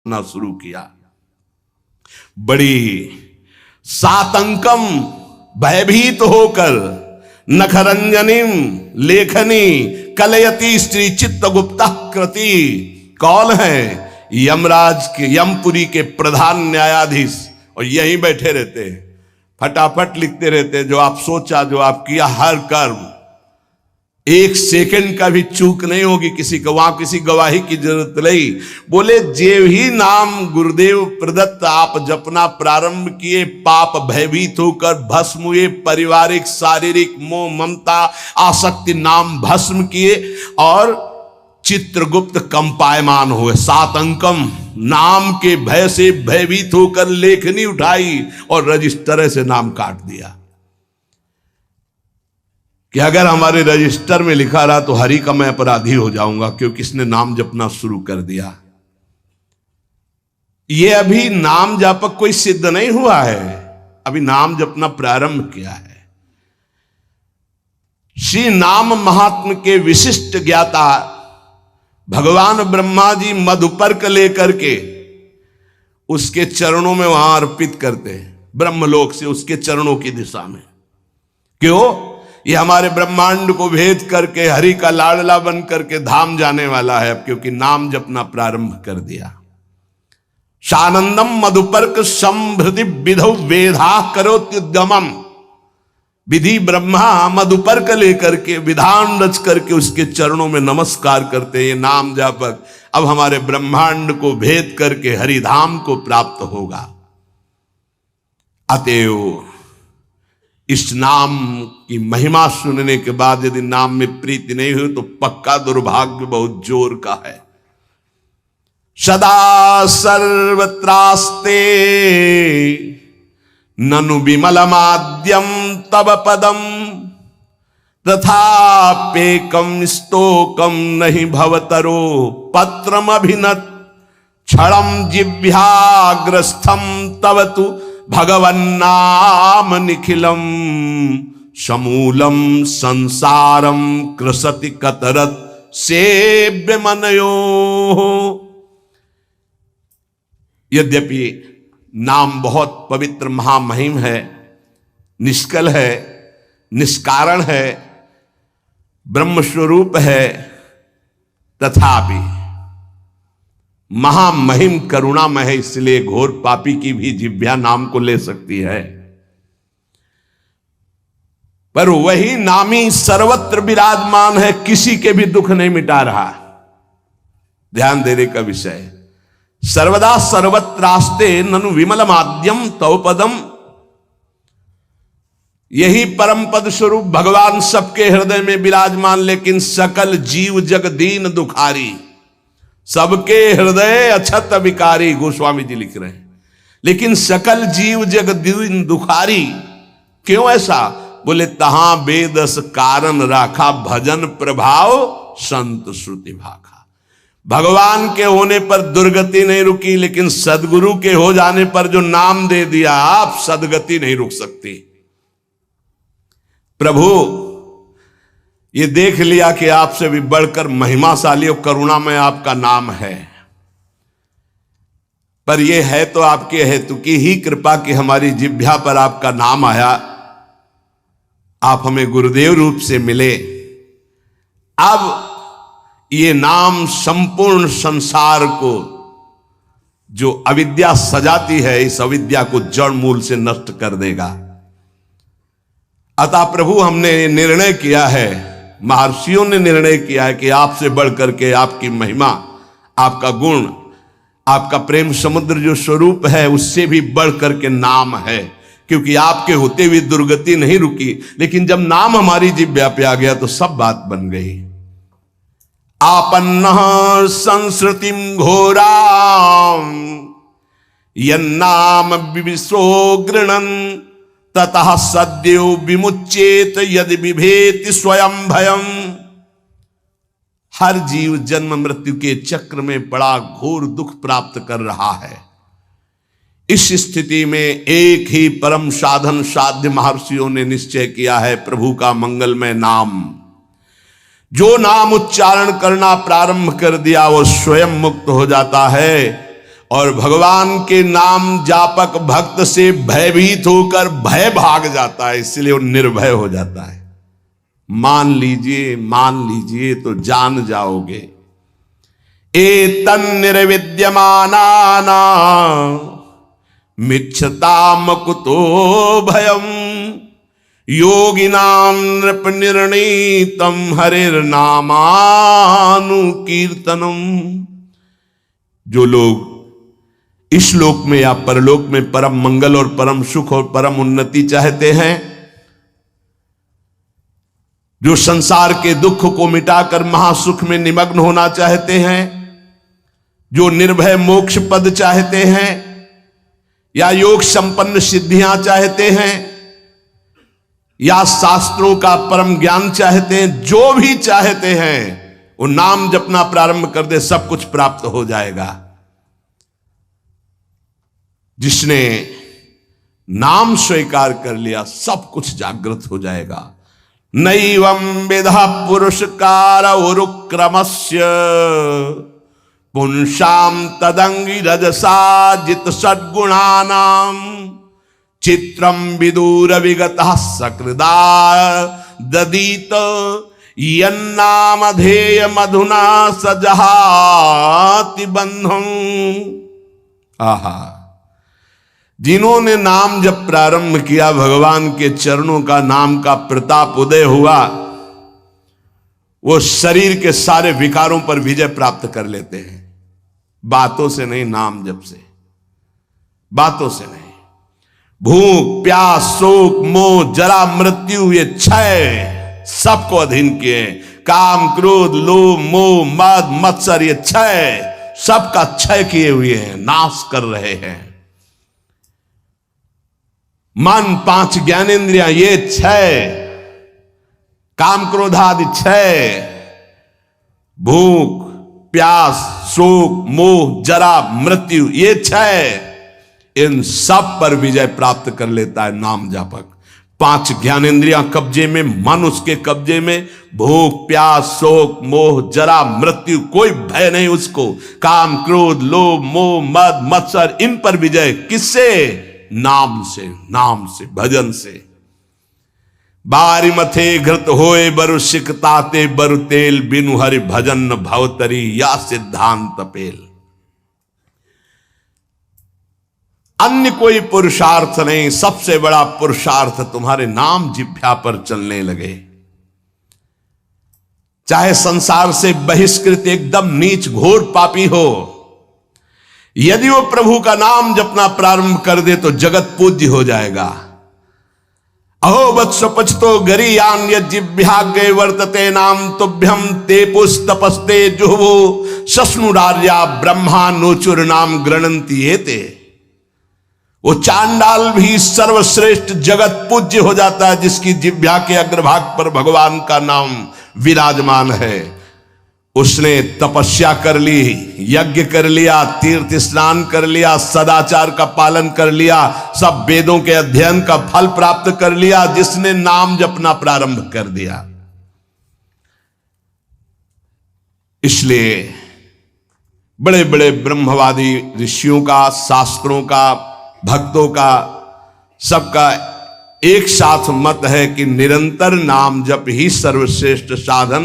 ना शुरू किया। बड़ी सातंकम भयभीत होकर नखरंजनीम लेखनी कलयति श्री चित्तगुप्ता कृति। कौन है? यमराज के, यमपुरी के प्रधान न्यायाधीश, और यहीं बैठे रहते हैं, फटाफट लिखते रहते हैं। जो आप सोचा, जो आप किया, हर कर्म, एक सेकंड का भी चूक नहीं होगी किसी को, वहां किसी गवाही की जरूरत नहीं। बोले जे ही नाम गुरुदेव प्रदत्त आप जपना प्रारंभ किए, पाप भयभीत होकर भस्म हुए, पारिवारिक शारीरिक मोह ममता आसक्ति नाम भस्म किए, और चित्रगुप्त कंपायमान हुए। सातंकम नाम के भय से भयभीत होकर लेखनी उठाई और रजिस्टर से नाम काट दिया कि अगर हमारे रजिस्टर में लिखा रहा तो हरि का मैं अपराधी हो जाऊंगा, क्योंकि इसने नाम जपना शुरू कर दिया। ये अभी नाम जापक कोई सिद्ध नहीं हुआ है, अभी नाम जपना प्रारंभ किया है। श्री नाम महात्म के विशिष्ट ज्ञाता भगवान ब्रह्मा जी मधुपर्क लेकर के उसके चरणों में वहां अर्पित करते हैं, ब्रह्मलोक से उसके चरणों की दिशा में। क्यों? ये हमारे ब्रह्मांड को भेद करके हरि का लाडला बन करके धाम जाने वाला है, क्योंकि नाम जपना प्रारंभ कर दिया। शानंदम मधुपर्क संभृति विधौ वेधा करोत्युद्गमम। विधि ब्रह्मा मधुपर्क लेकर के विधान रच करके उसके चरणों में नमस्कार करते। ये नाम जापक अब हमारे ब्रह्मांड को भेद करके हरिधाम को प्राप्त होगा। अतएव इस नाम की महिमा सुनने के बाद यदि नाम में प्रीति नहीं हुई तो पक्का दुर्भाग्य बहुत जोर का है। सदा सर्वत्रास्ते ननु विमलमाद्यम तब पदम तथापेकम स्तोकम नहीं भवतरो पत्रम अभिनत क्षणम जिह्वाग्रस्थम तव तु भगवन्नाम निखिलम समूलम संसारम कृसति कतरत सेव्य मनयो। यद्यपि नाम बहुत पवित्र महामहिम है, निष्कल है, निष्कारण है, ब्रह्मस्वरूप है, तथापि महामहिम करुणामय है, इसलिए घोर पापी की भी जिह्वा नाम को ले सकती है। पर वही नामी सर्वत्र विराजमान है, किसी के भी दुख नहीं मिटा रहा। ध्यान देने का विषय, सर्वदा सर्वत्रास्ते ननु विमलमाद्यम तव पदम। यही परम पद स्वरूप भगवान सबके हृदय में विराजमान, लेकिन सकल जीव जग दीन दुखारी, सबके हृदय अछत विकारी, गोस्वामी जी लिख रहे हैं। लेकिन सकल जीव जग दीन दुखारी, क्यों ऐसा? बोले तहां बेदस कारण राखा, भजन प्रभाव संत श्रुति भाखा। भगवान के होने पर दुर्गति नहीं रुकी, लेकिन सदगुरु के हो जाने पर जो नाम दे दिया, आप सदगति नहीं रुक सकती। प्रभु ये देख लिया कि आपसे भी बढ़कर महिमाशाली और करुणा में आपका नाम है, पर यह है तो आपके हेतु की ही कृपा कि हमारी जिह्वा पर आपका नाम आया, आप हमें गुरुदेव रूप से मिले। अब ये नाम संपूर्ण संसार को जो अविद्या सजाती है, इस अविद्या को जड़ मूल से नष्ट कर देगा। अतः प्रभु हमने निर्णय किया है, महर्षियों ने निर्णय किया है कि आपसे बढ़कर के आपकी महिमा, आपका गुण, आपका प्रेम समुद्र जो स्वरूप है, उससे भी बढ़कर के नाम है। क्योंकि आपके होते हुए दुर्गति नहीं रुकी, लेकिन जब नाम हमारी जिह्वा पे आ गया तो सब बात बन गई। आपन्न संस्कृतिम घोराम यन्नाम विविशो गृणन ततः सद्यो विमुच्येत यदि विभेति स्वयं भयम। हर जीव जन्म मृत्यु के चक्र में बड़ा घोर दुख प्राप्त कर रहा है। इस स्थिति में एक ही परम साधन साध्य महर्षियों ने निश्चय किया है, प्रभु का मंगलमय नाम। जो नाम उच्चारण करना प्रारंभ कर दिया वो स्वयं मुक्त हो जाता है, और भगवान के नाम जापक भक्त से भयभीत होकर भय भाग जाता है, इसलिए वो निर्भय हो जाता है। मान लीजिए तो जान जाओगे। एतन् निर्विद्यमानाना मिच्छताम कुतो भयम योगिनाम नृप निर्णीतम हरिर्नामानुकीर्तनम। जो लोग इस लोक में या परलोक में परम मंगल और परम सुख और परम उन्नति चाहते हैं, जो संसार के दुख को मिटाकर महासुख में निमग्न होना चाहते हैं, जो निर्भय मोक्ष पद चाहते हैं या योग संपन्न सिद्धियां चाहते हैं या शास्त्रों का परम ज्ञान चाहते हैं, जो भी चाहते हैं वो नाम जपना प्रारंभ कर दे, सब कुछ प्राप्त हो जाएगा। जिसने नाम स्वीकार कर लिया सब कुछ जागृत हो जाएगा। नैवं विधा पुरुषकार उरुक्रमस्य पुंसाम तदंगी रजसा जित सद्गुणानाम चित्रम विदूर विगतः सकृदा ददीत यन्नामधेय मधुना सजहाति बंधम। आहा, जिन्होंने नाम जब प्रारंभ किया, भगवान के चरणों का नाम का प्रताप उदय हुआ, वो शरीर के सारे विकारों पर विजय प्राप्त कर लेते हैं। बातों से नहीं, नाम जप से, बातों से नहीं। भूख प्यास शोक मोह जरा मृत्यु ये छह सबको अधीन किए। काम क्रोध लोभ मोह मद मत्सर ये छह सबका क्षय किए हुए हैं, नाश कर रहे हैं। मन पांच ज्ञानेंद्रियां ये छह, काम क्रोधादि छह, भूख प्यास शोक मोह जरा मृत्यु ये छह, इन सब पर विजय प्राप्त कर लेता है नाम जापक। पांच ज्ञानेंद्रियां कब्जे में, मन उसके कब्जे में, भूख प्यास शोक मोह जरा मृत्यु कोई भय नहीं उसको। काम क्रोध लोभ मोह मद मत्सर इन पर विजय किससे? नाम से, नाम से, भजन से। बारी मथे घृत होए बरु सिकताते बरु तेल बिनु हरि भजन भवतरी या सिद्धांत पेल। अन्य कोई पुरुषार्थ नहीं, सबसे बड़ा पुरुषार्थ तुम्हारे नाम जिह्वा पर चलने लगे। चाहे संसार से बहिष्कृत एकदम नीच घोर पापी हो, यदि वो प्रभु का नाम जपना प्रारंभ कर दे तो जगत पूज्य हो जाएगा। अहो वत्स पचतो गरीयान यज्जिभ्याग्रे वर्तते नाम तुभ्यम ते पुस्तपस्ते जुहवो सस्नुरार्या ब्रह्मा नोचुर नाम गृणंति एते। वो चांडाल भी सर्वश्रेष्ठ जगत पूज्य हो जाता है जिसकी जिह्वा के अग्रभाग पर भगवान का नाम विराजमान है। उसने तपस्या कर ली, यज्ञ कर लिया, तीर्थ स्नान कर लिया, सदाचार का पालन कर लिया, सब वेदों के अध्ययन का फल प्राप्त कर लिया, जिसने नाम जपना प्रारंभ कर दिया। इसलिए बड़े बड़े ब्रह्मवादी ऋषियों का, शास्त्रों का, भक्तों का, सबका एक साथ मत है कि निरंतर नाम जप ही सर्वश्रेष्ठ साधन